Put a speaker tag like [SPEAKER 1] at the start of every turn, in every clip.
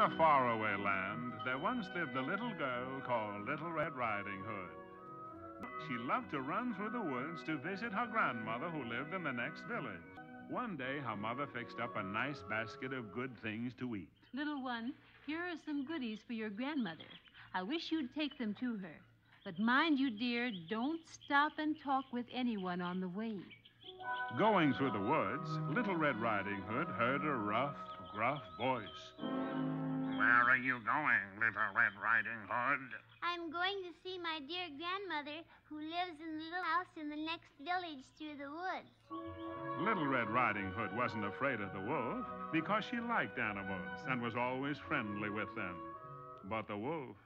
[SPEAKER 1] a faraway land, there once lived a little girl called Little Red Riding Hood. She loved to run through the woods to visit her grandmother who lived in the next village. One day, her mother fixed up a nice basket of good things to eat.
[SPEAKER 2] Little one, here are some goodies for your grandmother. I wish you'd take them to her. But mind you, dear, don't stop and talk with anyone on the way.
[SPEAKER 1] Going through the woods, Little Red Riding Hood heard a rough, gruff voice.
[SPEAKER 3] Where are you going, Little Red Riding Hood?
[SPEAKER 4] I'm going to see my dear grandmother who lives in the little house in the next village through the woods.
[SPEAKER 1] Little Red Riding Hood wasn't afraid of the wolf because she liked animals and was always friendly with them. But the wolf,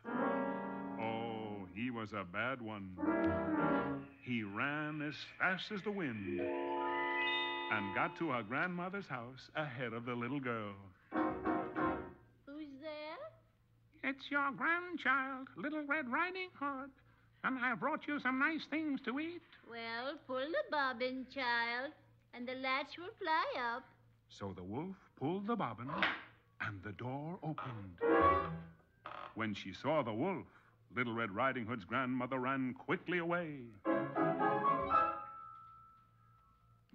[SPEAKER 1] oh, he was a bad one. He ran as fast as the wind and got to her grandmother's house ahead of the little girl.
[SPEAKER 4] Who's there?
[SPEAKER 3] It's your grandchild, Little Red Riding Hood. And I brought you some nice things to eat.
[SPEAKER 4] Well, pull the bobbin, child, and the latch will fly up.
[SPEAKER 1] So the wolf pulled the bobbin, and the door opened. When she saw the wolf, Little Red Riding Hood's grandmother ran quickly away.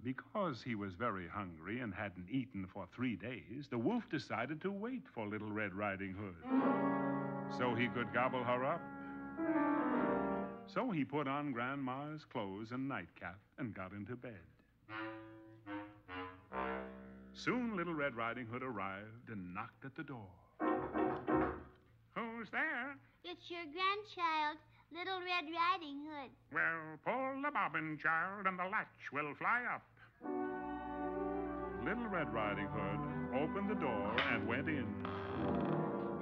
[SPEAKER 1] Because he was very hungry and hadn't eaten for 3 days, the wolf decided to wait for Little Red Riding Hood so he could gobble her up. So he put on Grandma's clothes and nightcap and got into bed. Soon Little Red Riding Hood arrived and knocked at the door.
[SPEAKER 3] Who's there?
[SPEAKER 4] It's your grandchild, Little Red Riding Hood.
[SPEAKER 3] Well, pull the bobbin, child, and the latch will fly up.
[SPEAKER 1] Little Red Riding Hood opened the door and went in.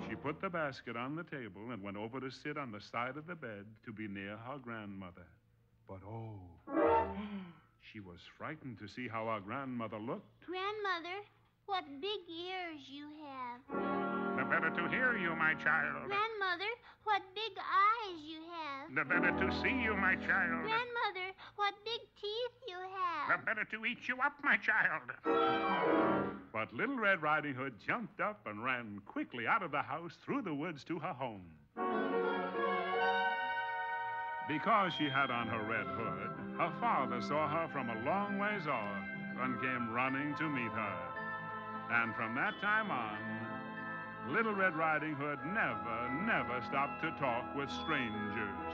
[SPEAKER 1] She put the basket on the table and went over to sit on the side of the bed to be near her grandmother. But oh, she was frightened to see how her grandmother looked.
[SPEAKER 4] Grandmother, what big ears you have.
[SPEAKER 3] The better to hear you, my child.
[SPEAKER 4] Grandmother, what big eyes you have.
[SPEAKER 3] The better to see you, my child.
[SPEAKER 4] Grandmother, what big teeth you
[SPEAKER 3] The
[SPEAKER 4] have.
[SPEAKER 3] better to eat you up, my child.
[SPEAKER 1] But Little Red Riding Hood jumped up and ran quickly out of the house through the woods to her home. Because she had on her red hood, her father saw her from a long ways off and came running to meet her. And from that time on, Little Red Riding Hood never stopped to talk with strangers.